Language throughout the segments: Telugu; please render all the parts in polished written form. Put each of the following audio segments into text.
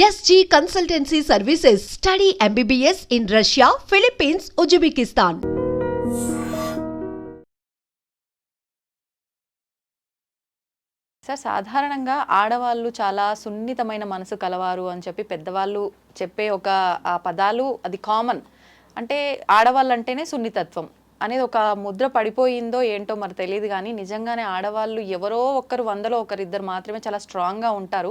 SG Consultancy Services. Study MBBS in Russia, Philippines, Uzbekistan. Sir సాధారణంగా ఆడవాళ్ళు చాలా సున్నితమైన మనసు కలవారు అని చెప్పి పెద్దవాళ్ళు చెప్పే ఒక ఆ పదాలు అది కామన్. అంటే ఆడవాళ్ళు అంటేనే సున్నితత్వం అనేది ఒక ముద్ర పడిపోయిందో ఏంటో మరి తెలియదు, కానీ నిజంగానే ఆడవాళ్ళు ఎవరో ఒక్కరు 100లో ఒకరిద్దరు మాత్రమే చాలా స్ట్రాంగ్గా ఉంటారు.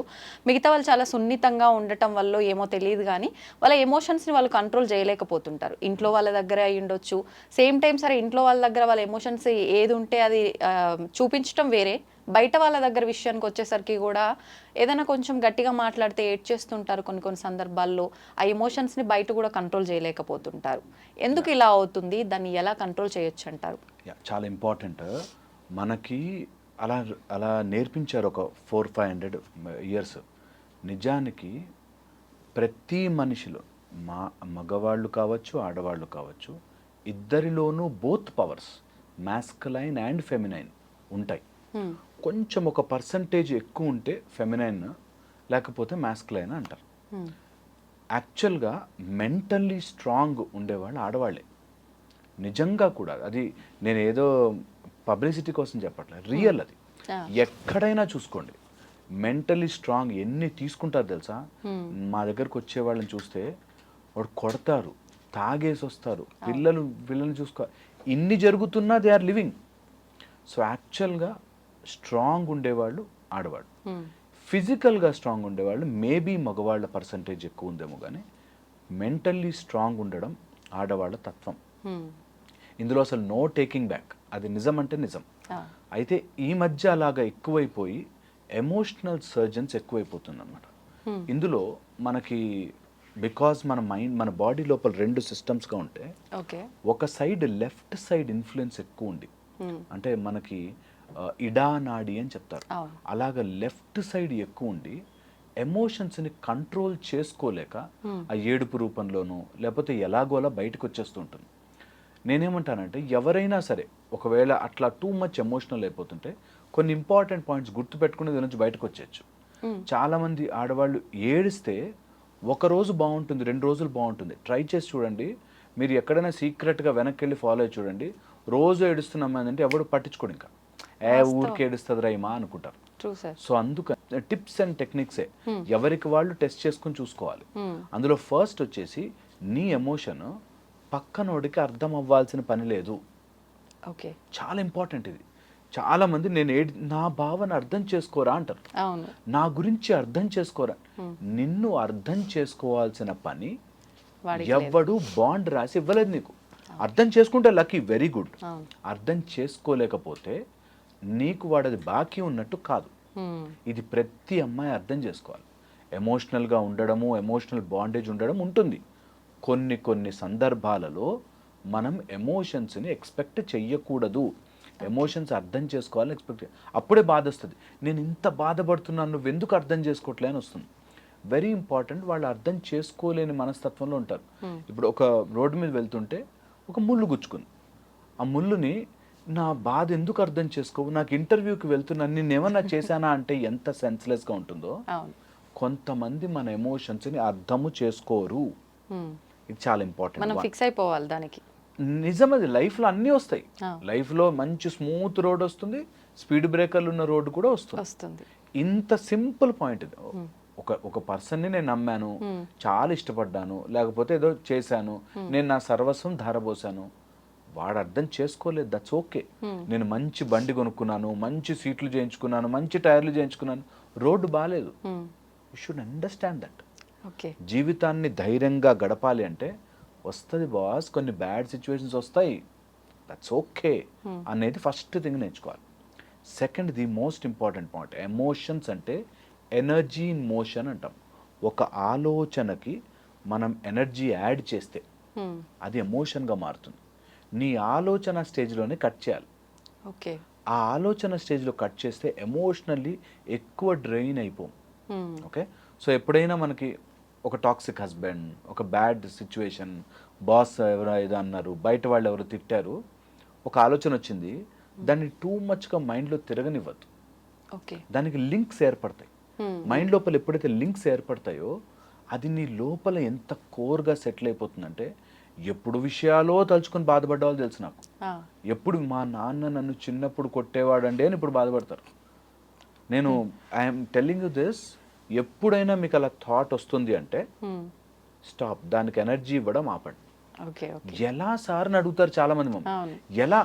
మిగతా వాళ్ళు చాలా సున్నితంగా ఉండటం వల్ల ఏమో తెలియదు, కానీ వాళ్ళ ఎమోషన్స్ని వాళ్ళు కంట్రోల్ చేయలేకపోతుంటారు. ఇంట్లో వాళ్ళ దగ్గర అయి ఉండొచ్చు, సేమ్ టైం సరే ఇంట్లో వాళ్ళ దగ్గర వాళ్ళ ఎమోషన్స్ ఏది ఉంటే అది చూపించడం వేరే, బయట వాళ్ళ దగ్గర విషయానికి వచ్చేసరికి కూడా ఏదైనా కొంచెం గట్టిగా మాట్లాడితే ఏడ్చేస్తుంటారు. కొన్ని సందర్భాల్లో ఆ ఎమోషన్స్ని బయట కూడా కంట్రోల్ చేయలేకపోతుంటారు. ఎందుకు ఇలా అవుతుంది, దాన్ని ఎలా కంట్రోల్ చేయొచ్చు అంటారు? చాలా ఇంపార్టెంట్. మనకి అలా అలా నేర్పించారు ఒక 400-500 ఇయర్స్. నిజానికి ప్రతి మనిషిలో మగవాళ్ళు కావచ్చు ఆడవాళ్ళు కావచ్చు ఇద్దరిలోనూ both powers masculine and feminine ఉంటాయి. కొంచెం ఒక పర్సంటేజ్ ఎక్కువ ఉంటే ఫెమినైన్ లేకపోతే మాస్కులైన్ అంటారు. యాక్చువల్గా మెంటల్లీ స్ట్రాంగ్ ఉండేవాళ్ళు ఆడవాళ్ళే నిజంగా కూడా. అది నేను ఏదో పబ్లిసిటీ కోసం చెప్పట్లేదు, రియల్. అది ఎక్కడైనా చూసుకోండి, మెంటల్లీ స్ట్రాంగ్ ఎన్ని తీసుకుంటారు తెలుసా. మా దగ్గరకు వచ్చే వాళ్ళని చూస్తే వాడు కొడతారు, తాగేసి వస్తారు, పిల్లల్ని చూసుకో, ఇన్ని జరుగుతున్నా దే ఆర్ లివింగ్. సో యాక్చువల్గా స్ట్రాంగ్ ఉండేవాళ్ళు ఆడవాళ్ళు. ఫిజికల్గా స్ట్రాంగ్ ఉండేవాళ్ళు మేబీ మగవాళ్ళ పర్సంటేజ్ ఎక్కువ ఉందేమో, కానీ మెంటల్లీ స్ట్రాంగ్ ఉండడం ఆడవాళ్ళ తత్వం. ఇందులో అసలు నో టేకింగ్ బ్యాక్. అది నిజం అంటే నిజం. అయితే ఈ మధ్య అలాగా ఎక్కువైపోయి ఎమోషనల్ సర్జన్స్ ఎక్కువైపోతుంది అనమాట. ఇందులో మనకి బికాజ్ మన మైండ్ మన బాడీ లోపల 2 సిస్టమ్స్గా ఉంటే ఒక సైడ్ లెఫ్ట్ సైడ్ ఇన్ఫ్లుయెన్స్ ఎక్కువ ఉంది. అంటే మనకి ఇడా నాడి అని చెప్తారు. అలాగ లెఫ్ట్ సైడ్ ఎక్కువ ఉండి ఎమోషన్స్ని కంట్రోల్ చేసుకోలేక ఆ ఏడుపు రూపంలోనూ లేకపోతే ఎలాగోలా బయటకు వచ్చేస్తూ ఉంటుంది. నేనేమంటానంటే ఎవరైనా సరే ఒకవేళ అట్లా టూ మచ్ ఎమోషనల్ అయిపోతుంటే కొన్ని ఇంపార్టెంట్ పాయింట్స్ గుర్తుపెట్టుకుని దీని నుంచి బయటకు వచ్చేయచ్చు. చాలామంది ఆడవాళ్ళు ఏడిస్తే ఒక రోజు బాగుంటుంది, 2 రోజులు బాగుంటుంది. ట్రై చేసి చూడండి. మీరు ఎక్కడైనా సీక్రెట్గా వెనక్కి వెళ్ళి ఫాలో అయ్యి చూడండి. రోజు ఏడుస్తున్నాం అంటే ఎవడు పట్టించుకోడు, ఇంకా ఊరికి ఏడుస్తుంది రైమా అనుకుంటారు. సో అందుకని టిప్స్ అండ్ టెక్నిక్సే ఎవరికి వాళ్ళు టెస్ట్ చేసుకుని చూసుకోవాలి. అందులో ఫస్ట్ వచ్చేసి నీ ఎమోషన్ పక్కనోడికి అర్థం అవ్వాల్సిన పని లేదు. చాలా ఇంపార్టెంట్ ఇది. చాలా మంది నా భావన అర్థం చేసుకోరా అంటారు, నా గురించి అర్థం చేసుకోరా. నిన్ను అర్థం చేసుకోవాల్సిన పని ఎవ్వడు బాండ్ రాసి ఇవ్వలేదు నీకు. అర్థం చేసుకుంటే లక్కీ, వెరీ గుడ్. అర్థం చేసుకోలేకపోతే నీకు వాడది బాకీ ఉన్నట్టు కాదు. ఇది ప్రతి అమ్మాయి అర్థం చేసుకోవాలి. ఎమోషనల్గా ఉండడము, ఎమోషనల్ బాండేజ్ ఉండడం ఉంటుంది. కొన్ని సందర్భాలలో మనం ఎమోషన్స్ని ఎక్స్పెక్ట్ చెయ్యకూడదు. ఎమోషన్స్ అర్థం చేసుకోవాలని ఎక్స్పెక్ట్, అప్పుడే బాధ వస్తుంది. నేను ఇంత బాధపడుతున్నాను, నువ్వు ఎందుకు అర్థం చేసుకోవట్లే అని వస్తుంది. Very important. వాళ్ళు అర్థం చేసుకోలేని మనస్తత్వంలో ఉంటారు. ఇప్పుడు ఒక రోడ్డు మీద వెళ్తుంటే ఒక ముళ్ళు గుచ్చుకుంది. ఆ ముళ్ళుని నా బాధ ఎందుకు అర్థం చేసుకోవు, నాకు ఇంటర్వ్యూకి వెళ్తున్నాను, నేనేమన్నా చేశానా అంటే ఎంత సెన్స్లెస్గా ఉంటుందో. కొంతమంది మన ఎమోషన్స్ని అర్థము చేసుకోరు. ఇది చాలా ఇంపార్టెంట్. ఫిక్స్ అయిపోవాలి దానికి. నిజం, అది లైఫ్లో అన్నీ వస్తాయి. లైఫ్లో మంచి స్మూత్ రోడ్ వస్తుంది, స్పీడ్ బ్రేకర్లు ఉన్న రోడ్డు కూడా వస్తుంది. ఇంత సింపుల్ పాయింట్ ఇది. ఒక పర్సన్ని నేను నమ్మాను, చాలా ఇష్టపడ్డాను, లేకపోతే ఏదో చేశాను, నేను నా సర్వస్వం ధారపోసాను, వాడు అర్థం చేసుకోలేదు, దట్స్ ఓకే. నేను మంచి బండి కొనుక్కున్నాను, మంచి సీట్లు చేయించుకున్నాను, మంచి టైర్లు చేయించుకున్నాను, రోడ్డు బాగాలేదు. You should understand that. జీవితాన్ని ధైర్యంగా గడపాలి అంటే వస్తుంది బాస్, కొన్ని బ్యాడ్ సిచ్యువేషన్స్ వస్తాయి, దట్స్ ఓకే అనేది ఫస్ట్ థింగ్ నేర్చుకోవాలి. Second, the most important point, emotions అంటే ఎనర్జీ ఇన్ మోషన్ అంటాం. ఒక ఆలోచనకి మనం ఎనర్జీ యాడ్ చేస్తే అది ఎమోషన్గా మారుతుంది. నీ ఆలోచన స్టేజ్లోనే కట్ చేయాలి. ఆ ఆలోచన స్టేజ్లో కట్ చేస్తే ఎమోషనల్లీ ఎక్కువ డ్రైన్ అయిపోం. ఓకే, సో ఎప్పుడైనా మనకి ఒక టాక్సిక్ హస్బెండ్, ఒక బ్యాడ్ సిచ్యువేషన్, బాస్ ఎవరో ఏదో అన్నారు, బయట వాళ్ళు ఎవరు తిట్టారు, ఒక ఆలోచన వచ్చింది, దాన్ని టూ మచ్గా మైండ్లో తిరగనివ్వద్దు. దానికి లింక్స్ ఏర్పడతాయి. మైండ్ లోపల ఎప్పుడైతే లింక్స్ ఏర్పడతాయో అది నీ లోపల ఎంత కోర్గా సెటిల్ అయిపోతుందంటే ఎప్పుడు విషయాలో తలుచుకొని బాధపడ్డ వాళ్ళు తెలుసు నాకు. ఎప్పుడు మా నాన్న నన్ను చిన్నప్పుడు కొట్టేవాడండి అని ఇప్పుడు బాధపడతారు. నేను ఐఎమ్ టెల్లింగ్ యూ దిస్, ఎప్పుడైనా మీకు అలా థాట్ వస్తుంది అంటే స్టాప్, దానికి ఎనర్జీ ఇవ్వడం ఆపండి. ఎలా సార్ అని అడుగుతారు చాలా మంది మమ్మల్ని. ఎలా?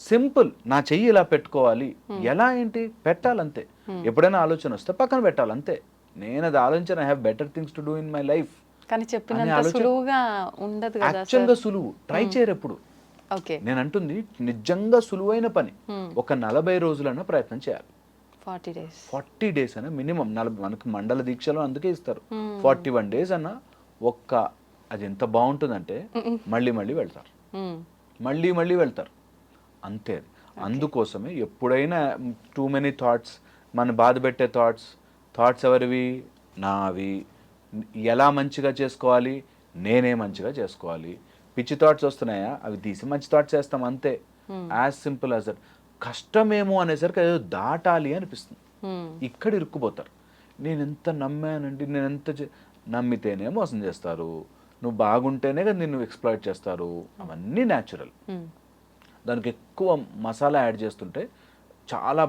సింపుల్, నా చెయ్యి ఇలా పెట్టుకోవాలి. ఎలా ఏంటి? పెట్టాలంతే. ఎప్పుడైనా ఆలోచన వస్తే పక్కన పెట్టాలంతే. నేను అది ఆలోచించాను, I have better things to do in my life. కానీ చెప్పినంత సులువుగా ఉండదు కదా. యాక్చువల్గా సులువు, ట్రై చేయరు ఎప్పుడు. నేను అంటుంది నిజంగా సులువైన పని. ఒక 40 రోజులన్నా ప్రయత్నం చేయాలి. 40 days అన్న మినిమం. మనకు మండల దీక్షలో అందుకే ఇస్తారు. 41 days అన్న ఒక్క, అది ఎంత బాగుంటుందంటే మళ్ళీ మళ్ళీ వెళ్తారు, మళ్ళీ మళ్ళీ వెళ్తారు అంతే. అది అందుకోసమే ఎప్పుడైనా టూ మెనీ థాట్స్, మన బాధ పెట్టే థాట్స్ ఎవరివి? నావి. ఎలా మంచిగా చేసుకోవాలి? నేనే మంచిగా చేసుకోవాలి. పిచ్చి థాట్స్ వస్తున్నాయా? అవి తీసి మంచి థాట్స్ చేస్తాం అంతే. As simple as that. కష్టమేమో అనేసరికి ఏదో దాటాలి అనిపిస్తుంది. ఇక్కడ ఇరుక్కుపోతారు. నేను ఎంత నమ్మానండి, నేను ఎంత నమ్మితేనే మోసం చేస్తారు, నువ్వు బాగుంటేనే కదా నిన్ను ఎక్స్ప్లాయిట్ చేస్తారు. అవన్నీ న్యాచురల్. దానికి ఎక్కువ మసాలా యాడ్ చేస్తుంటే చాలా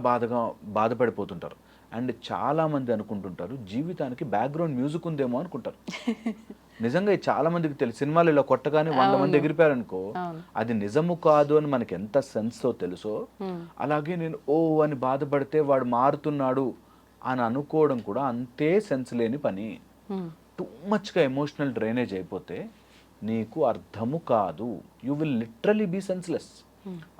బాధపడిపోతుంటారు. అండ్ చాలామంది అనుకుంటుంటారు జీవితానికి బ్యాక్గ్రౌండ్ మ్యూజిక్ ఉందేమో అనుకుంటారు. నిజంగా చాలా మందికి తెలుసు. సినిమాలు ఇలా కొట్టగానే 100 మంది ఎగిరిపోయారనుకో, అది నిజము కాదు అని మనకి ఎంత సెన్స్తో తెలుసో, అలాగే నేను ఓ అని బాధపడితే వాడు మారుతున్నాడు అని అనుకోవడం కూడా అంతే సెన్స్ లేని పని. టూ మచ్గా ఎమోషనల్ డ్రైనేజ్ అయిపోతే నీకు అర్థము కాదు. You will literally be senseless.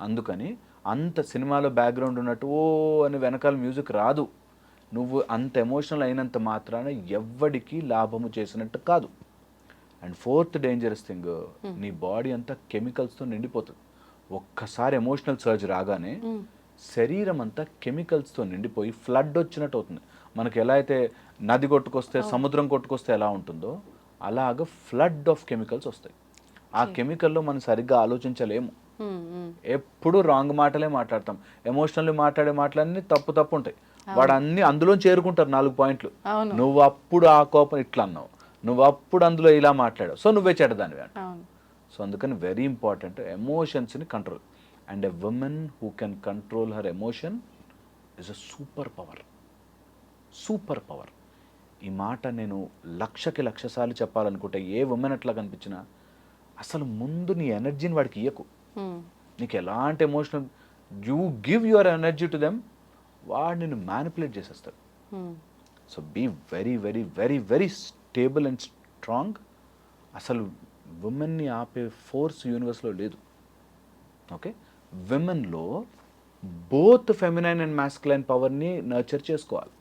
అందుకని అంత సినిమాలో బ్యాక్గ్రౌండ్ ఉన్నట్టు ఓ అని వెనకాల మ్యూజిక్ రాదు. నువ్వు అంత ఎమోషనల్ అయినంత మాత్రాన ఎవ్వడికి లాభము చేసినట్టు కాదు. అండ్ 4th డేంజరస్ థింగ్, నీ బాడీ అంతా కెమికల్స్తో నిండిపోతుంది. ఒక్కసారి ఎమోషనల్ సర్జ్ రాగానే శరీరం అంతా కెమికల్స్తో నిండిపోయి ఫ్లడ్ వచ్చినట్టు అవుతుంది. మనకి ఎలా అయితే నది కొట్టుకొస్తే, సముద్రం కొట్టుకొస్తే ఎలా ఉంటుందో అలాగ ఫ్లడ్ ఆఫ్ కెమికల్స్ వస్తాయి. ఆ కెమికల్లో మనం సరిగ్గా ఆలోచించలేము. ఎప్పుడు రాంగ్ మాటలే మాట్లాడతాం. ఎమోషనల్లీ మాట్లాడే మాటలన్నీ తప్పు ఉంటాయి. వాడు అన్ని అందులో చేరుకుంటారు 4 పాయింట్లు. నువ్వు అప్పుడు ఆ కోపం ఇట్లా అన్నావు, నువ్వు అప్పుడు అందులో ఇలా మాట్లాడావు, సో నువ్వే చెడ్డదానివి అంట. సో అందుకని వెరీ ఇంపార్టెంట్ ఎమోషన్స్ని control. And a women who can control her emotion is a super power. Super power. ఈ మాట నేను 1,00,000 సార్లు చెప్పాలనుకుంటే ఏ ఉమెన్ అట్లా కనిపించినా అసలు ముందు నీ ఎనర్జీని వాడికి ఇయ్యకు. నీకు ఎలాంటి emotional, you give your energy to them, వాడు నిన్ను మ్యానిపులేట్ చేసేస్తాడు. So be very very very very stable and strong. అసలు ఉమెన్ని ఆపే ఫోర్స్ యూనివర్స్లో లేదు. ఓకే, విమెన్లో బోత్ ఫెమినైన్ అండ్ మాస్కులైన్ పవర్ని నర్చర్ చేసుకోవాలి.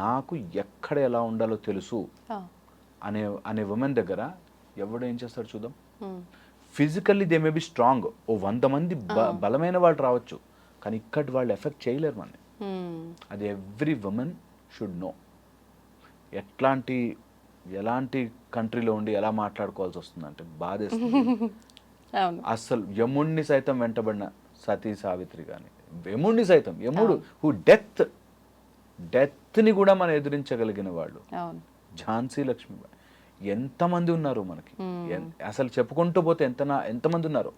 నాకు ఎక్కడ ఎలా ఉండాలో తెలుసు అనే ఉమెన్ దగ్గర ఎవడు ఏం చేస్తాడు చూద్దాం. Physically they may be strong. ఓ 100 మంది బలమైన వాళ్ళు రావచ్చు, కానీ ఇక్కడ వాళ్ళు ఎఫెక్ట్ చేయలేరు మనని. అది ఎవ్రీ ఉమెన్ షుడ్ నో. ఎలాంటి కంట్రీలో ఉండి ఎలా మాట్లాడుకోవాల్సి వస్తుందంటే బాధేస్తుంది. అసలు యముణ్ణి సైతం వెంటబడిన సతీ సావిత్రి కానీ, యముడు హూ డెత్ని కూడా మనం ఎదిరించగలిగిన వాళ్ళు, ఝాన్సీ లక్ష్మీబాయి, ఎంతమంది ఉన్నారు మనకి. అసలు చెప్పుకుంటూ పోతే ఎంతమంది ఉన్నారు,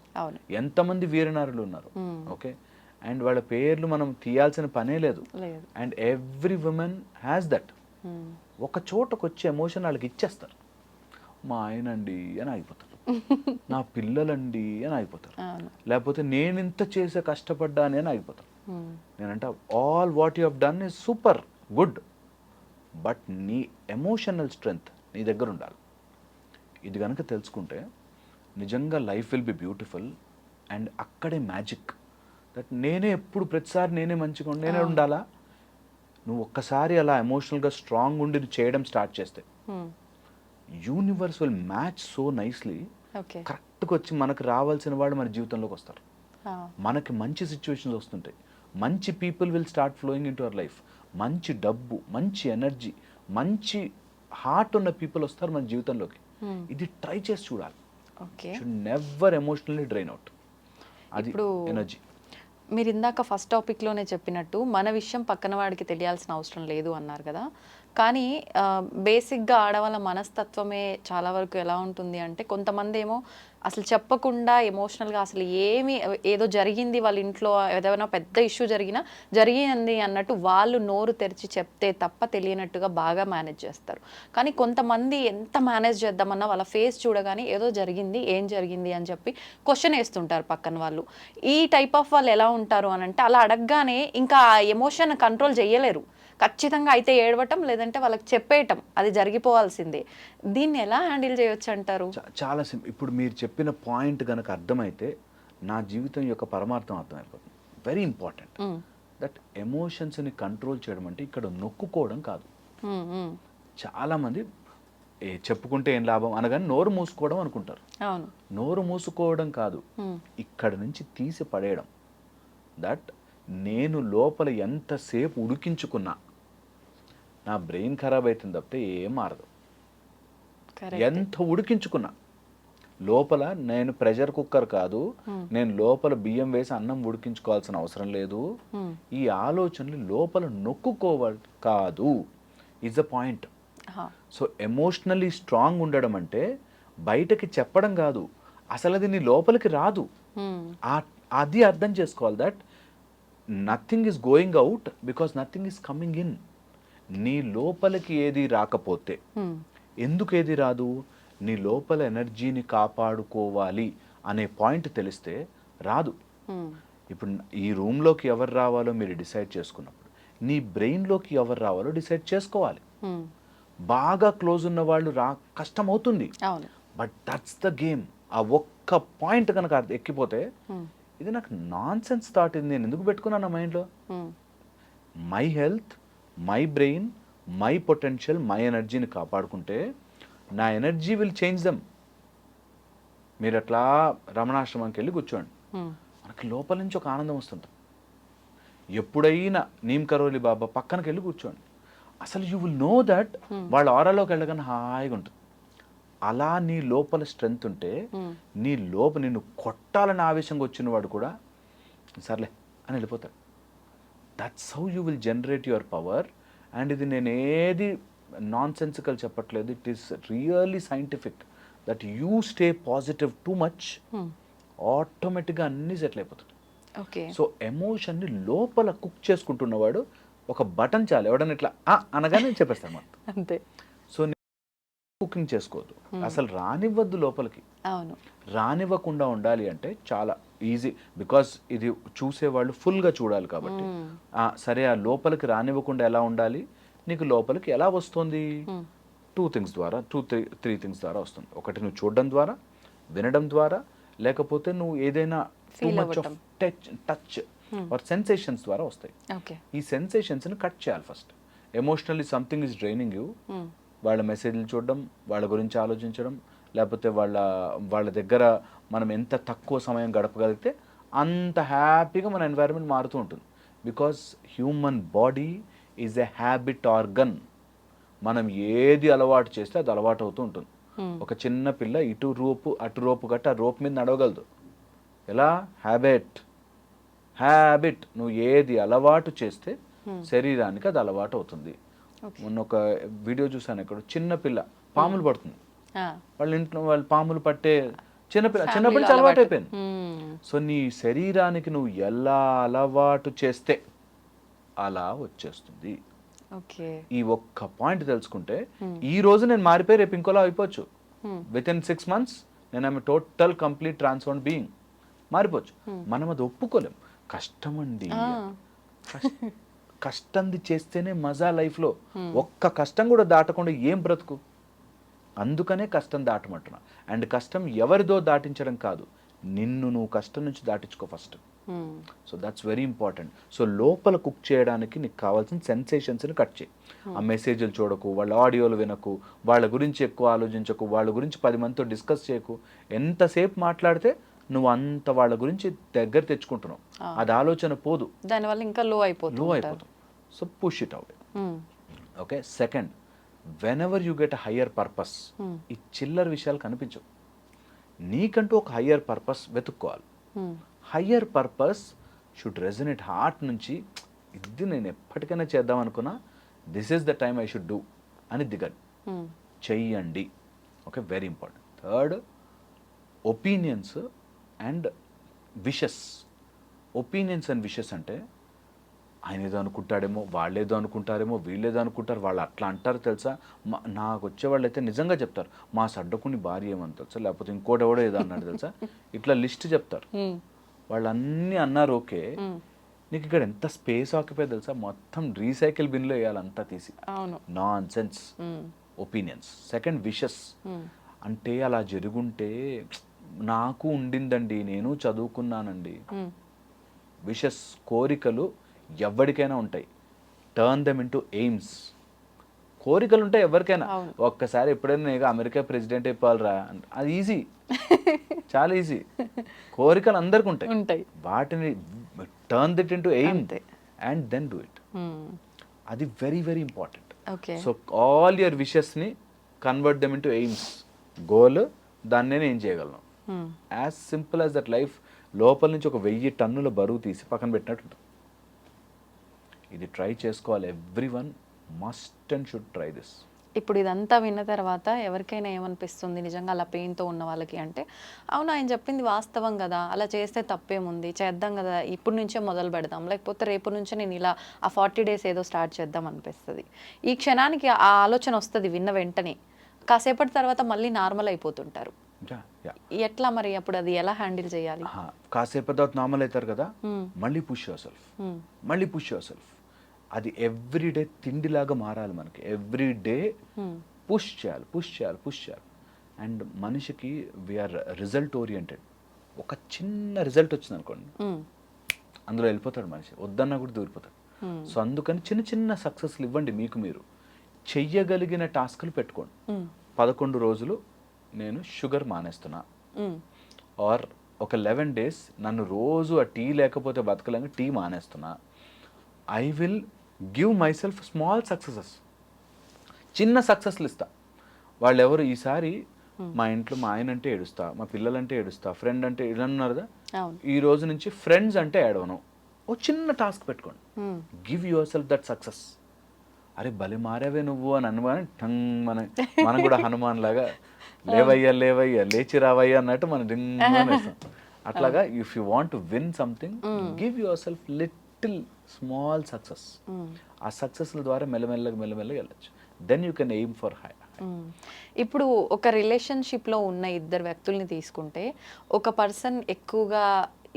ఎంతమంది వీరనారులు ఉన్నారు. ఓకే, అండ్ వాళ్ళ పేర్లు మనం తీయాల్సిన పనే లేదు. And every women has that. ఒక చోటకు వచ్చే ఎమోషన్ వాళ్ళకి ఇచ్చేస్తారు. మా ఆయనండి అని ఆగిపోతారు, నా పిల్లలండి అని ఆగిపోతారు, లేకపోతే నేను ఇంత చేసే కష్టపడ్డాని అని ఆగిపోతారు. నేనంట all what you have done is super good, but నీ ఎమోషనల్ స్ట్రెంగ్త్ నీ దగ్గర ఉండాలి. ఇది కనుక తెలుసుకుంటే నిజంగా life will be beautiful. And అక్కడే మ్యాజిక్. దట్ నేనే ఎప్పుడు ప్రతిసారి నేనే మంచిగా నేనే ఉండాలా. నువ్వు ఒక్కసారి అలా ఎమోషనల్గా స్ట్రాంగ్ ఉండి చేయడం స్టార్ట్ చేస్తే universe will match so nicely. కరెక్ట్గా వచ్చి మనకు రావాల్సిన వాళ్ళు మన జీవితంలోకి వస్తారు. మనకి మంచి సిచ్యువేషన్స్ వస్తుంటాయి, మంచి people will start flowing in to our life. మంచి డబ్బు, మంచి ఎనర్జీ, మంచి హార్ట్ ఉన్న పీపుల్ వస్తారు మన జీవితంలోకి. ఇది ట్రై చేసి చూడాలి. Should never emotionally drain out. అది ఎనర్జీ. మీరు ఇందాక ఫస్ట్ టాపిక్లోనే చెప్పినట్టు మన విషయం పక్కన వాడికి తెలియాల్సిన అవసరం లేదు అన్నారు కదా. కానీ బేసిక్గా ఆడవాళ్ళ మనస్తత్వమే చాలా వరకు ఎలా ఉంటుంది అంటే, కొంతమంది ఏమో అసలు చెప్పకుండా ఎమోషనల్గా అసలు ఏదో జరిగింది వాళ్ళ ఇంట్లో, ఏదైనా పెద్ద ఇష్యూ జరిగింది అన్నట్టు వాళ్ళు నోరు తెరిచి చెప్తే తప్ప తెలియనట్టుగా బాగా మేనేజ్ చేస్తారు. కానీ కొంతమంది ఎంత మేనేజ్ చేద్దామన్నా వాళ్ళ ఫేస్ చూడగానే ఏదో జరిగింది, ఏం జరిగింది అని చెప్పి క్వశ్చన్ వేస్తుంటారు పక్కన వాళ్ళు. ఈ టైప్ ఆఫ్ వాళ్ళు ఎలా ఉంటారు అని అంటే, అలా అడగగానే ఇంకా ఆ ఎమోషన్ కంట్రోల్ చేయలేరు. ఖచ్చితంగా అయితే ఏడవటం, లేదంటే వాళ్ళకి చెప్పేయటం, అది జరిగిపోవాల్సిందే. దీన్ని ఎలా హ్యాండిల్ చేయొచ్చు అంటారు? చాలా ఇప్పుడు మీరు చెప్పిన పాయింట్ కనుక అర్థమైతే నా జీవితం యొక్క పరమార్థం అర్థమైపోతుంది. వెరీ ఇంపార్టెంట్ దట్ ఎమోషన్స్ని కంట్రోల్ చేయడం అంటే ఇక్కడ నొక్కుకోవడం కాదు. చాలామంది చెప్పుకుంటే ఏం లాభం అనగానే నోరు మూసుకోవడం అనుకుంటారు. అవును, నోరు మూసుకోవడం కాదు, ఇక్కడ నుంచి తీసి పడేయడం. దట్ నేను లోపల ఎంతసేపు ఉడికించుకున్నా నా బ్రెయిన్ ఖరాబ్ అవుతుంది తప్పితే ఏం మారదు. ఎంత ఉడికించుకున్నా లోపల నేను ప్రెషర్ కుక్కర్ కాదు, నేను లోపల బియ్యం వేసి అన్నం ఉడికించుకోవాల్సిన అవసరం లేదు. ఈ ఆలోచనలు లోపల నొక్కుకోవాలి కాదు is the point. So emotionally strong ఉండడం అంటే బయటకి చెప్పడం కాదు, అసలు అది నీ లోపలికి రాదు. అది అర్థం చేసుకోవాలి. That nothing is going out because nothing is coming in. నీ లోపలికి ఏది రాకపోతే ఎందుకు ఏది రాదు? నీ లోపల ఎనర్జీని కాపాడుకోవాలి అనే పాయింట్ తెలిస్తే రాదు. ఇప్పుడు ఈ రూమ్లోకి ఎవరు రావాలో మీరు డిసైడ్ చేసుకున్నప్పుడు నీ బ్రెయిన్లోకి ఎవరు రావాలో డిసైడ్ చేసుకోవాలి. బాగా క్లోజ్ ఉన్న వాళ్ళు కష్టం అవుతుంది, బట్ దట్స్ ద గేమ్. ఆ ఒక్క పాయింట్ కనుక ఎక్కిపోతే ఇది నాకు నాన్ సెన్స్ థాట్, ఇది నేను ఎందుకు పెట్టుకున్నాను నా మైండ్లో? My health, my brain, my potential, my ఎనర్జీని కాపాడుకుంటే నా ఎనర్జీ విల్ చేంజ్ దమ్. మీరు అట్లా రమణాశ్రమానికి వెళ్ళి కూర్చోండి, మనకి లోపల నుంచి ఒక ఆనందం వస్తుంటుంది. ఎప్పుడైనా నీమ్ కరోలి బాబా పక్కనకి వెళ్ళి కూర్చోండి, అసలు యూ విల్ నో దట్ వాళ్ళ ఆరాలోకి వెళ్ళగానే హాయిగా ఉంటుంది. అలా నీ లోపల స్ట్రెంగ్త్ ఉంటే నీ నిన్ను కొట్టాలని ఆవేశంగా వచ్చిన వాడు కూడా సర్లే అని వెళ్ళిపోతాడు. That's how you will generate your power. And ఇది నేను ఏది నాన్ సెన్సికల్ చెప్పట్లేదు, it is really scientific. That you stay positive too much, ఆటోమేటిక్గా అన్నీ సెటిల్ అయిపోతుంది. సో ఎమోషన్ని లోపల కుక్ చేసుకుంటున్నవాడు ఒక బటన్ చాలు, ఎవడన్నా ఇట్లా అనగానే చెప్పేస్తాను మొత్తం. అంతే. సో కుకింగ్ చేసుకోవద్దు, అసలు రానివ్వద్దు లోపలికి. రానివ్వకుండా ఉండాలి అంటే చాలా ఈజీ, బికాస్ ఇది చూసేవాళ్ళు ఫుల్గా చూడాలి కాబట్టి. సరే, ఆ లోపలికి రానివ్వకుండా ఎలా ఉండాలి, నీకు లోపలికి ఎలా వస్తుంది? 2 things ద్వారా, 3 things ద్వారా వస్తుంది. ఒకటి నువ్వు చూడడం ద్వారా, వినడం ద్వారా, లేకపోతే నువ్వు ఏదైనా too much of touch are sensations ద్వారా వస్తాయి. ఈ సెన్సేషన్స్ని కట్ చేయాలి first. Emotionally something is draining you, వాళ్ళ మెసేజ్లు చూడడం, వాళ్ళ గురించి ఆలోచించడం, లేకపోతే వాళ్ళ దగ్గర మనం ఎంత తక్కువ సమయం గడపగలిగితే అంత హ్యాపీగా మన ఎన్వైరన్మెంట్ మారుతూ ఉంటుంది. Because human body is a habit organ. మనం ఏది అలవాటు చేస్తే అది అలవాటు అవుతూ ఉంటుంది. ఒక చిన్న పిల్ల ఇటు రోపు అటు రోపు గట్టి ఆ రోపు మీద నడవగలదు. ఎలా? హ్యాబిట్. నువ్వు ఏది అలవాటు చేస్తే శరీరానికి అది అలవాటు అవుతుంది. మొన్న ఒక వీడియో చూసాను, ఇక్కడ చిన్న పిల్ల పాములు పడుతుంది, వాళ్ళ ఇంట్లో వాళ్ళు పాములు పట్టే చిన్నపిల్ల అలవాటు అయిపోయింది. సో నీ శరీరానికి నువ్వు ఎలా అలవాటు చేస్తే అలా వచ్చేస్తుంది. ఈ ఒక్క పాయింట్ తెలుసుకుంటే ఈ రోజు నేను మారిపోయి రేపు ఇంకోలా అయిపోవచ్చు. విత్ ఇన్ 6 months నేను టోటల్ కంప్లీట్ ట్రాన్స్ఫార్మ్డ్ బీయింగ్ మారిపోవచ్చు. మనం అది ఒప్పుకోలేం. కష్టం అండి, కష్టంది చేస్తేనే మజా లైఫ్లో. ఒక్క కష్టం కూడా దాటకుండా ఏం బ్రతుకు. అందుకనే కష్టం దాటమంటున్నా. అండ్ కష్టం ఎవరిదో దాటించడం కాదు, నిన్ను నువ్వు కష్టం నుంచి దాటించుకో first. So that's very important. So లోపల కుక్ చేయడానికి నీకు కావాల్సిన సెన్సేషన్స్ని కట్ చేయి. ఆ మెసేజ్లు చూడకు, వాళ్ళ ఆడియోలు వినకు, వాళ్ళ గురించి ఎక్కువ ఆలోచించకు, వాళ్ళ గురించి 10 మందితో డిస్కస్ చేయకు. ఎంతసేపు మాట్లాడితే నువ్వు అంత వాళ్ళ గురించి దగ్గర తెచ్చుకుంటున్నావు, అది ఆలోచన పోదు, దానివల్ల ఇంకా లో అయిపోతుంది. So push it out. Okay. Second, when ever you get a higher purpose, ఈ చిల్లర విషయాలు కనిపించవు. నీకంటూ ఒక హయ్యర్ పర్పస్ వెతుక్కోవాలి. Higher purpose should resonate heart నుంచి. ఇది నేను ఎప్పటికైనా చేద్దాం అనుకున్నా, this is the time I should do అని దిగండి, చెయ్యండి. Okay, very important. Third, opinions and wishes. Opinions and wishes అంటే ఆయన ఏదో అనుకుంటాడేమో, వాళ్ళేదో అనుకుంటారేమో, వీళ్ళేదో అనుకుంటారు, వాళ్ళు అట్లా అంటారు తెలుసా. నాకు వచ్చేవాళ్ళు అయితే నిజంగా చెప్తారు, మా సడ్డకుని భార్య ఏమని తెలుసా, లేకపోతే ఇంకోటి ఎవడో ఏదో అన్నాడు తెలుసా, ఇట్లా లిస్ట్ చెప్తారు. వాళ్ళు అన్నీ అన్నారు, ఓకే, నీకు ఇక్కడ ఎంత స్పేస్ ఆక్యుపై తెలుసా, మొత్తం రీసైకిల్ బిన్లో వేయాలి అంతా తీసి. Non sense opinions. Second, wishes అంటే అలా జరుగుంటే నాకు ఉండిందండి, నేను చదువుకున్నానండి. విషెస్, కోరికలు ఎవరికైనా ఉంటాయి. Turn them into AIIMS. కోరికలు ఉంటాయి ఎవరికైనా. ఒక్కసారి ఎప్పుడైనా నేను అమెరికా ప్రెసిడెంట్ అయిపోవాలరా, అది ఈజీ, చాలా ఈజీ. కోరికలు అందరికి ఉంటాయి, వాటిని turn it into aim and then do it. అది very very important. So all your విషెస్ని convert them into aims, goal, దాన్ని నేను ఏం చేయగలను. As simple as that. Life లోపల నుంచి ఒక 1000 టన్నుల బరువు తీసి పక్కన పెట్టినట్టు. ఇది ట్రై చేసుకోవాలి. Everyone must and should try this. ఇప్పుడు ఇదంతా విన్న తర్వాత ఎవరికైనా ఏమనిపిస్తుంది నిజంగా అలా పెయిన్తో ఉన్న వాళ్ళకి అంటే, అవును ఆయన చెప్పింది వాస్తవం కదా, అలా చేస్తే తప్పేముంది, చేద్దాం కదా, ఇప్పుడు నుంచే మొదలు పెడదాం, లేకపోతే రేపు నుంచే నేను ఇలా ఆ 40 days ఏదో స్టార్ట్ చేద్దాం అనిపిస్తుంది. ఈ క్షణానికి ఆ ఆలోచన వస్తుంది విన్న వెంటనే, కాసేపటి తర్వాత మళ్ళీ నార్మల్ అయిపోతుంటారు. ఎట్లా మరి అప్పుడు అది ఎలా హ్యాండిల్ చేయాలి? కాసేపటి తర్వాత నార్మల్ అవుతారు కదా, మళ్ళీ పుష్ యువర్ సెల్ఫ్, మళ్ళీ పుష్ యువర్ సెల్ఫ్. అది ఎవ్రీడే తిండిలాగా మారాలి మనకి. ఎవ్రీడే పుష్ చేయాలి, పుష్ చేయాలి, పుష్ చేయాలి. అండ్ మనిషికి వీఆర్ రిజల్ట్ ఓరియంటెడ్. ఒక చిన్న రిజల్ట్ వచ్చింది అనుకోండి, అందులో వెళ్ళిపోతాడు మనిషి, వద్దన్నా కూడా దూరిపోతాడు. సో అందుకని చిన్న చిన్న సక్సెస్లు ఇవ్వండి మీకు మీరు. చెయ్యగలిగిన టాస్క్లు పెట్టుకోండి. 11 రోజులు నేను షుగర్ మానేస్తున్నా, ఆర్ ఒక 11 days నన్ను రోజు ఆ టీ లేకపోతే బతకలేక టీ మానేస్తున్నా. I will give myself small successes, చిన్న సక్సెస్లు ఇస్తా. వాళ్ళు ఎవరు ఈసారి మా ఇంట్లో మా ఆయన అంటే ఏడుస్తా, మా పిల్లలంటే ఏడుస్తా, ఫ్రెండ్ అంటే ఇలా ఉన్నారు కదా, ఈ రోజు నుంచి ఫ్రెండ్స్ అంటే ఏడవను. ఓ చిన్న టాస్క్ పెట్టుకోండి. Give your self that success. అరే భలే మారావే నువ్వు అని అనగానే టంగ్ మనం కూడా హనుమాన్ లాగా లేవయ్యా లేవయ్యా లేచి రావయ్యా అన్నట్టు మనం డింగ్ అనేస్తాం. అట్లాగా if you want to win something, give yourself little small success. ఆ సక్సెస్ల ద్వారా మెల్లమెల్లగా వెళ్ళచ్చు. Then you can aim for high. ఇప్పుడు ఒక రిలేషన్షిప్లో ఉన్న ఇద్దరు వ్యక్తుల్ని తీసుకుంటే, ఒక పర్సన్ ఎక్కువగా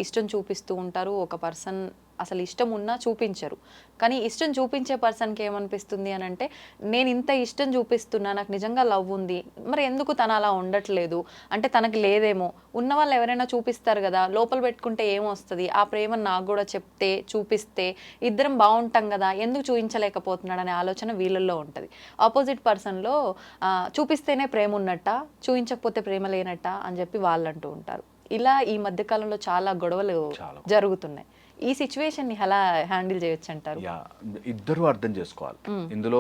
ఇష్టం చూపిస్తూ ఉంటారు, ఒక పర్సన్ అసలు ఇష్టం ఉన్నా చూపించరు. కానీ ఇష్టం చూపించే పర్సన్కి ఏమనిపిస్తుంది అని అంటే, నేను ఇంత ఇష్టం చూపిస్తున్నా, నాకు నిజంగా లవ్ ఉంది, మరి ఎందుకు తను అలా ఉండట్లేదు అంటే తనకి లేదేమో. ఉన్న వాళ్ళు ఎవరైనా చూపిస్తారు కదా, లోపల పెట్టుకుంటే ఏమొస్తుంది, ఆ ప్రేమను నాకు కూడా చెప్తే చూపిస్తే ఇద్దరం బాగుంటాం కదా, ఎందుకు చూపించలేకపోతున్నాడు అనే ఆలోచన వీళ్ళల్లో ఉంటుంది. ఆపోజిట్ పర్సన్లో చూపిస్తేనే ప్రేమ ఉన్నట్ట, చూపించకపోతే ప్రేమ లేనట్ట అని చెప్పి వాళ్ళు అంటూ ఉంటారు. ఇలా ఈ మధ్యకాలంలో చాలా గొడవలు జరుగుతున్నాయి. ఈ సిచ్యువేషన్ ని ఎలా హ్యాండిల్ చేయొచ్చు అంటారు? ఇద్దరు అర్థం చేసుకోవాలి. ఇందులో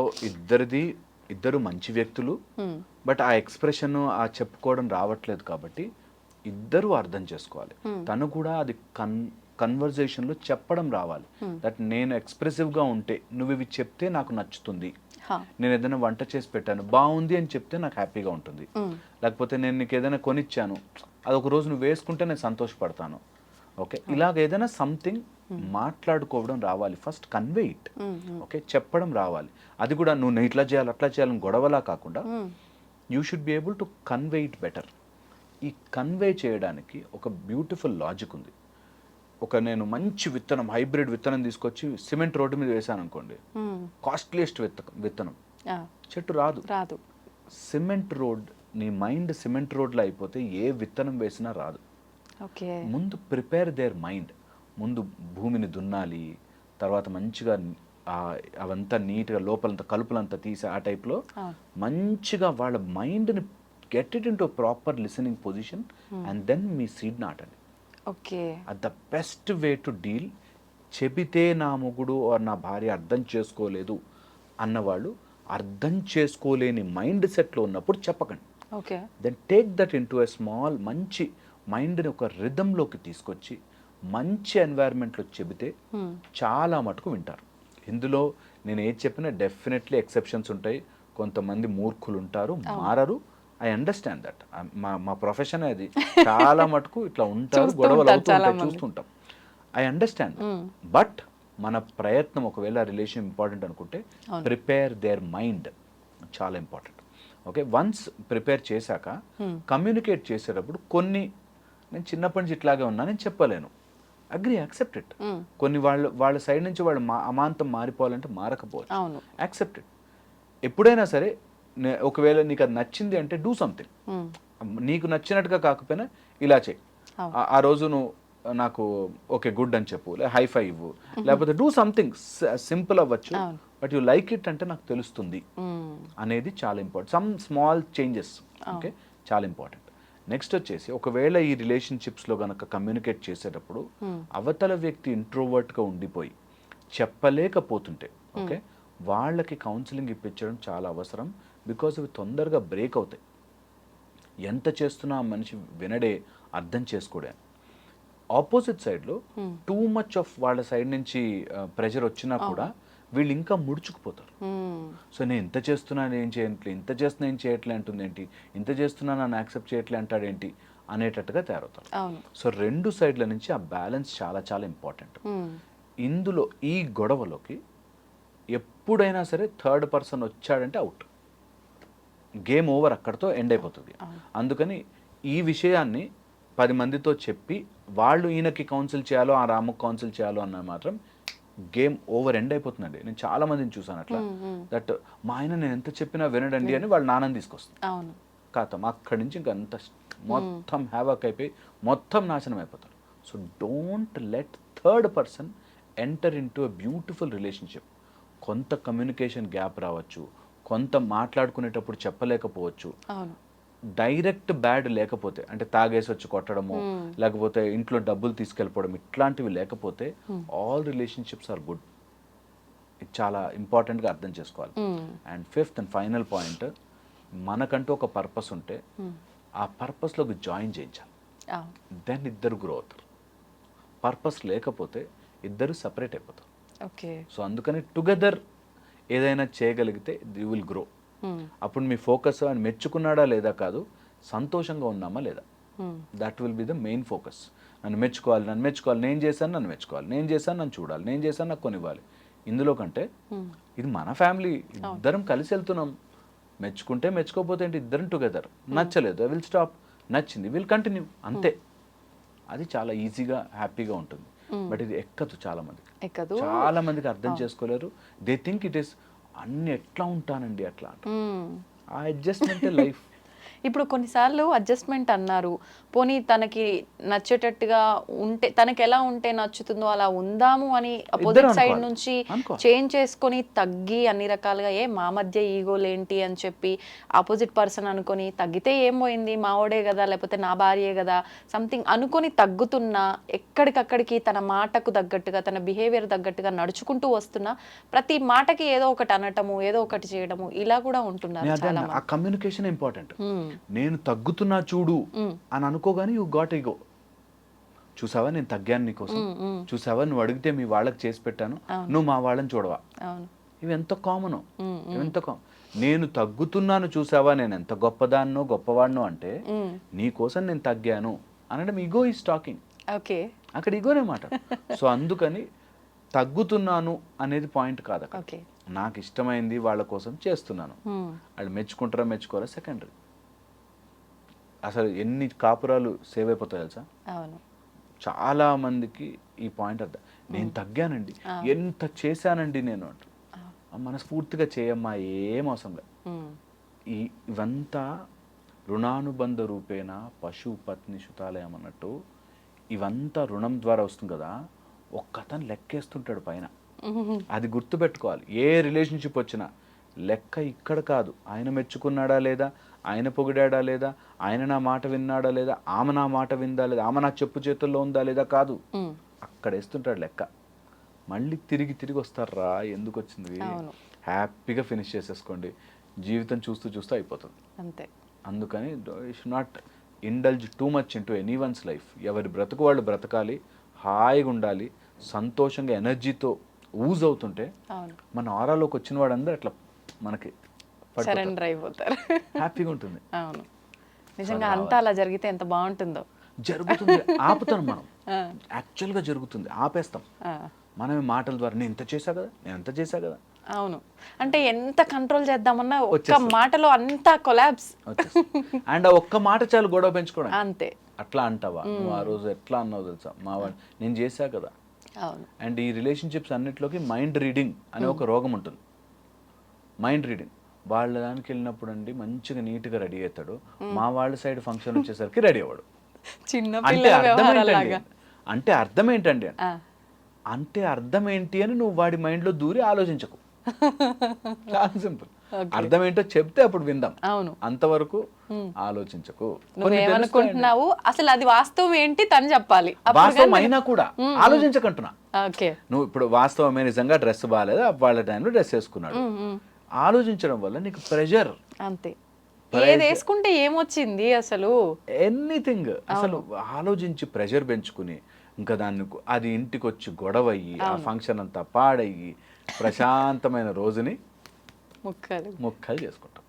ఇద్దరు మంచి వ్యక్తులు, బట్ ఆ ఎక్స్ప్రెషన్ ఆ చెప్పుకోవడం రావట్లేదు కాబట్టి ఇద్దరు అర్థం చేసుకోవాలి. తను కూడా అది కన్వర్జేషన్ లో చెప్పడం రావాలి. దట్ నేను ఎక్స్ప్రెసివ్ గా ఉంటే నువ్వు ఇవి చెప్తే నాకు నచ్చుతుంది, నేను ఏదైనా వంట చేసి పెట్టాను బాగుంది అని చెప్తే నాకు హ్యాపీగా ఉంటుంది, లేకపోతే నేను నీకు ఏదైనా కొనిచ్చాను అది ఒక రోజు నువ్వు వేసుకుంటే నేను సంతోషపడతాను. ఓకే, ఇలాగ ఏదైనా సంథింగ్ మాట్లాడుకోవడం రావాలి. First convey it. ఓకే, చెప్పడం రావాలి. అది కూడా నువ్వు ఇట్లా చేయాలి అట్లా చేయాలని గొడవలా కాకుండా you should be able to convey it better. ఈ కన్వే చేయడానికి ఒక బ్యూటిఫుల్ లాజిక్ ఉంది. నేను మంచి విత్తనం, హైబ్రిడ్ విత్తనం తీసుకొచ్చి సిమెంట్ రోడ్డు మీద వేసాను అనుకోండి, కాస్ట్లీయెస్ట్ విత్తనం, చెట్టు రాదు. సిమెంట్ రోడ్, నీ మైండ్ సిమెంట్ రోడ్లో అయిపోతే ఏ విత్తనం వేసినా రాదు. ముందు ప్రిపేర్ దేర్ మైండ్. ముందు భూమిని దున్నాలి, తర్వాత మంచిగా అవంతా నీట్గా లోపలంతా కలుపులంతా తీసి ఆ టైప్లో మంచిగా వాళ్ళ మైండ్ని get it in to proper listening position and then మీ సీడ్ నాటండి. The best way to deal. చెబితే నా మొగుడు నా భార్య అర్థం చేసుకోలేదు అన్నవాళ్ళు అర్థం చేసుకోలేని మైండ్ సెట్లో ఉన్నప్పుడు చెప్పకండి. Then take that into a small, మంచి మైండ్ని ఒక రిథంలోకి తీసుకొచ్చి మంచి ఎన్వైరన్మెంట్లో చెబితే చాలా మటుకు వింటారు. ఇందులో నేను ఏది చెప్పినా డెఫినెట్లీ ఎక్సెప్షన్స్ ఉంటాయి, కొంతమంది మూర్ఖులు ఉంటారు, మారరు. I understand that. మా ప్రొఫెషన్ అది. చాలా మటుకు ఇట్లా ఉంటారు, చూస్తూ గొడవలు ఉంటారు అవుతూ చాలా ఉంటాయి, మంది. చూస్తుంటాం. I understand. బట్ మన ప్రయత్నం, ఒకవేళ రిలేషన్ ఇంపార్టెంట్ అనుకుంటే ప్రిపేర్ దేర్ మైండ్ చాలా ఇంపార్టెంట్. ఓకే, వన్స్ ప్రిపేర్ చేశాక కమ్యూనికేట్ చేసేటప్పుడు కొన్ని, నేను చిన్నప్పటి నుంచి ఇట్లాగే ఉన్నా నేను చెప్పలేను, అగ్రీ, యాక్సెప్ట్ ఇట్. కొన్ని వాళ్ళ సైడ్ నుంచి వాళ్ళు అమాంతం మారిపోవాలంటే మారకపోవచ్చు, అవును. Accept it. ఎప్పుడైనా సరే ఒకవేళ నీకు అది నచ్చింది అంటే డూ సంథింగ్. నీకు నచ్చినట్టుగా కాకపోయినా ఇలా చేయి, ఆ రోజు నువ్వు నాకు ఓకే గుడ్ అని చెప్పు, లేదా హై ఫై ఇవ్వు, లేకపోతే డూ సంథింగ్ సింపుల్ అవ్వచ్చు, బట్ యు లైక్ ఇట్ అంటే నాకు తెలుస్తుంది అనేది చాలా important. Some small changes, okay, చాలా ఇంపార్టెంట్. నెక్స్ట్ వచ్చేసి, ఒకవేళ ఈ రిలేషన్షిప్స్లో కనుక కమ్యూనికేట్ చేసేటప్పుడు అవతల వ్యక్తి ఇంట్రోవర్ట్గా ఉండిపోయి చెప్పలేకపోతుంటే, ఓకే, వాళ్ళకి కౌన్సిలింగ్ ఇప్పించడం చాలా అవసరం. బికాజ్ అవి తొందరగా బ్రేక్ అవుతాయి. ఎంత చేస్తున్నా ఆ మనిషి వినడే, అర్థం చేసుకోడే. ఆపోజిట్ సైడ్లో టూ మచ్ ఆఫ్ వాళ్ళ సైడ్ నుంచి ప్రెషర్ వచ్చినా కూడా వీళ్ళు ఇంకా ముడుచుకుపోతారు. సో నేను ఇంత చేస్తున్నాను ఏం చేయట్లేదు, ఇంత చేస్తున్నా ఏం చేయట్లే అంటుంది ఏంటి, ఇంత చేస్తున్నా నన్ను యాక్సెప్ట్ చేయట్లే అంటాడేంటి అనేటట్టుగా తయారవుతారు. సో రెండు సైడ్ల నుంచి ఆ బ్యాలెన్స్ చాలా చాలా ఇంపార్టెంట్. ఇందులో ఈ గొడవలోకి ఎప్పుడైనా సరే థర్డ్ పర్సన్ వచ్చాడంటే అవుట్, గేమ్ ఓవర్, అక్కడితో ఎండ్ అయిపోతుంది. అందుకని ఈ విషయాన్ని 10 మందితో చెప్పి వాళ్ళు ఈయనకి కౌన్సిల్ చేయాలో ఆ రాముకి కౌన్సిల్ చేయాలో అన్న మాత్రం గేమ్ ఓవర్, ఎండ్ అయిపోతుందండి. నేను చాలా మందిని చూసాను అట్లా, దట్ మా ఆయన నేను ఎంత చెప్పినా వినడండి అని వాళ్ళు నాన్నని తీసుకొస్తుంది. కాతం అక్కడి నుంచి ఇంకా అంత మొత్తం హ్యావాక్ అయిపోయి మొత్తం నాశనం అయిపోతారు. So don't let third person enter in to a beautiful relationship. కొంత కమ్యూనికేషన్ గ్యాప్ రావచ్చు, కొంత మాట్లాడుకునేటప్పుడు చెప్పలేకపోవచ్చు, డైరెక్ట్ బ్యాడ్ లేకపోతే, అంటే తాగేసి వచ్చి కొట్టడము, లేకపోతే ఇంట్లో డబ్బులు తీసుకెళ్ళిపోవడం, ఇట్లాంటివి లేకపోతే ఆల్ రిలేషన్షిప్స్ ఆర్ గుడ్. ఇది చాలా ఇంపార్టెంట్గా అర్థం చేసుకోవాలి. And fifth and final point, మనకంటూ ఒక పర్పస్ ఉంటే ఆ పర్పస్లోకి జాయిన్ చేయించాలి, దెన్ ఇద్దరు గ్రో అవుతారు. పర్పస్ లేకపోతే ఇద్దరు సపరేట్ అయిపోతారు. సో అందుకని టుగెదర్ ఏదైనా చేయగలిగితే యూ విల్ గ్రో. అప్పుడు మీ ఫోకస్ అని మెచ్చుకున్నాడా లేదా కాదు, సంతోషంగా ఉన్నామా లేదా, that will be the main focus. నన్ను మెచ్చుకోవాలి, నన్ను మెచ్చుకోవాలి, నేను చేశాను నన్ను మెచ్చుకోవాలి, నేను చేశాను నన్ను చూడాలి, నేను చేశాను నాకు కొనివ్వాలి. ఇందులో కంటే ఇది మన ఫ్యామిలీ, ఇద్దరం కలిసి వెళ్తున్నాం, మెచ్చుకుంటే మెచ్చుకోకపోతే ఏంటి, ఇద్దరం టుగెదర్. నచ్చలేదు ఐ విల్ స్టాప్, నచ్చింది విల్ కంటిన్యూ, అంతే. అది చాలా ఈజీగా హ్యాపీగా ఉంటుంది. బట్ ఇది ఎక్కదు, చాలా మందికి అర్థం చేసుకోలేరు. దే థింక్ ఇట్ ఈస్ అన్ని ఎట్లా ఉంటానండి అట్లా అంట. ఆ అడ్జస్ట్మెంటే లైఫ్. ఇప్పుడు కొన్నిసార్లు అడ్జస్ట్మెంట్ అన్నారు, పోనీ తనకి నచ్చేటట్టుగా ఉంటే, తనకి ఎలా ఉంటే నచ్చుతుందో అలా ఉందాము అని అపోజిట్ సైడ్ నుంచి చేంజ్ చేసుకొని తగ్గి, అన్ని రకాలుగా మా మధ్య ఈగోలేంటి అని చెప్పి ఆపోజిట్ పర్సన్ అనుకొని తగ్గితే ఏం పోయింది, మావోడే కదా, లేకపోతే నా భార్యే కదా, సంథింగ్ అనుకొని తగ్గుతున్నా, ఎక్కడికక్కడికి తన మాటకు తగ్గట్టుగా, తన బిహేవియర్ తగ్గట్టుగా నడుచుకుంటూ వస్తున్నా, ప్రతి మాటకి ఏదో ఒకటి అనటము, ఏదో ఒకటి చేయడము, ఇలా కూడా ఉంటున్నారు చాలా మంది. ఆ కమ్యూనికేషన్ ఇంపార్టెంట్. నేను తగ్గుతున్నా చూడు అని అనుకోగానే యూ గాట్ ఈగో. చూసావా నేను తగ్గాను నీకోసం, చూసావా నువ్వు అడిగితే మీ వాళ్ళకి చేసి పెట్టాను, నువ్వు మా వాళ్ళని చూడవా. ఇవి ఎంత కామన్, నేను తగ్గుతున్నాను చూసావా, నేను ఎంత గొప్పదాన్నో గొప్పవాడినో అంటే నీ కోసం నేను తగ్గాను అనడం ఈగో ఈజ్ టాకింగ్. అక్కడ ఈగోనే మాట. సో అందుకని తగ్గుతున్నాను అనేది పాయింట్ కాదు అక్కడ. నాకు ఇష్టమైంది వాళ్ళ కోసం చేస్తున్నాను, వాళ్ళు మెచ్చుకుంటారా మెచ్చుకోరా సెకండరీ. అసలు ఎన్ని కాపురాలు సేవ్ అయిపోతాయి తెలుసా. చాలా మందికి ఈ పాయింట్ అర్థం, నేను తగ్గానండి, ఎంత చేశానండి నేను అంట. మనస్ఫూర్తిగా చేయమ్మా, ఏం అవసరం లేదు. ఇవంతా రుణానుబంధ రూపేణ పశు పత్ని శుతాలయం అన్నట్టు, ఇవంతా రుణం ద్వారా వస్తుంది కదా. ఒక్కతను లెక్కేస్తుంటాడు పైన, అది గుర్తుపెట్టుకోవాలి. ఏ రిలేషన్షిప్ వచ్చినా లెక్క ఇక్కడ కాదు, ఆయన మెచ్చుకున్నాడా లేదా, ఆయన పొగిడాడా లేదా, ఆయన నా మాట విన్నాడా లేదా, ఆమె నా మాట విందా లేదా, ఆమె నా చెప్పు చేతుల్లో ఉందా లేదా కాదు, అక్కడ వేస్తుంటాడు లెక్క. మళ్ళీ తిరిగి వస్తారా, ఎందుకు వచ్చింది, హ్యాపీగా ఫినిష్ చేసేసుకోండి. జీవితం చూస్తూ చూస్తూ అయిపోతుంది అంతే. అందుకని you should not indulge too much into anyone's life. ఎవరి బ్రతుకు వాళ్ళు బ్రతకాలి, హాయిగా ఉండాలి, సంతోషంగా ఎనర్జీతో ఊజ్ అవుతుంటే అవును, మన ఆరాలోకి వచ్చిన వాడందరూ అట్లా మనకి సరెండర్ అయిపోతారు. హ్యాపీగా ఉంటుంది. అవును, నిజంగా అంతా అలా జరిగితే ఎంత బాగుంటుందో. జరుగుతుంది, ఆపుతాం మనం. ఆ, యాక్చువల్గా జరుగుతుంది, ఆపేస్తాం. ఆ, మనమే మాటల ద్వారా నేను ఇంత చేశా కదా, నేను అంత చేశా కదా అవును. అంటే ఎంత కంట్రోల్ చేద్దామన్నా ఒక్క వచ్చేస్తుంది. మాటలో అంతా కొలాబ్స్. అండ్ ఆ ఒక్క మాట చాలు గొడవ పెంచుకోవడం. అంతే. అట్లా అంటావా నువ్వు, ఆ రోజు ఎట్లా అన్నావు తెలుసా మా వాడు, నేను చేశా కదా. అవును, అండ్ ఈ రిలేషన్షిప్స్ అన్నిటిలోకి మైండ్ రీడింగ్ అనే ఒక రోగం ఉంటుంది. మైండ్ రీడింగ్ వాళ్ళ దానికి వెళ్ళినప్పుడు అండి మంచిగా నీట్గా రెడీ అవుతాడు, మా వాళ్ళ సైడ్ ఫంక్షన్ వచ్చేసరికి రెడీ అవ్వడు. చిన్న అంటే పిల్లల అర్థం ఏంటండి, వ్యవహారాలాగా. అంటే అర్థం ఏంటండి, ఆ, అంటే అర్థం ఏంటి అని నువ్వు వాడి మైండ్లో దూరి ఆలోచించకు. చాలా సింపుల్. అర్థం ఏంటో చెప్తే అప్పుడు విందాం, అవును. అంతవరకు ఆలోచించకు. నువ్వేమనుకుంటున్నావు అసలు అది వాస్తవం ఏంటి తను చెప్పాలి. వాస్తవం అయినా కూడా ఆలోచించకంటున్నా. ఓకే. నువ్వు ఇప్పుడు వాస్తవమే నిజంగా డ్రెస్ బాగాలేదు, వాళ్ళ టైంలో డ్రెస్ వేసుకున్నాడు, ఆలోచించడం వల్ల నీకు ప్రెషర్. అంతే. ఏది వేసుకుంటే ఏమొచ్చింది అసలు, ఎనీథింగ్ అసలు ఆలోచించి ప్రెషర్ పెంచుకుని ఇంకా దాన్ని అది ఇంటికి వచ్చి గొడవ అయ్యి ఆ ఫంక్షన్ అంతా పాడయ్యి ప్రశాంతమైన రోజుని ముక్కలు చేసుకుంటాం.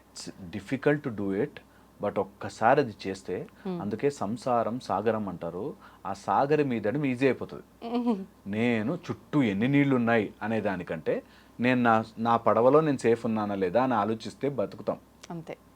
It's difficult to do it, but ఒక్కసారి అది చేస్తే, అందుకే సంసారం సాగరం అంటారు, ఆ సాగరం మీదడం ఈజీ అయిపోతుంది. నేను చుట్టూ ఎన్ని నీళ్లు ఉన్నాయి అనే దానికంటే నేను నా పడవలో నేను సేఫ్ ఉన్నానా లేదా అని ఆలోచిస్తే బతుకుతాం. అంతే.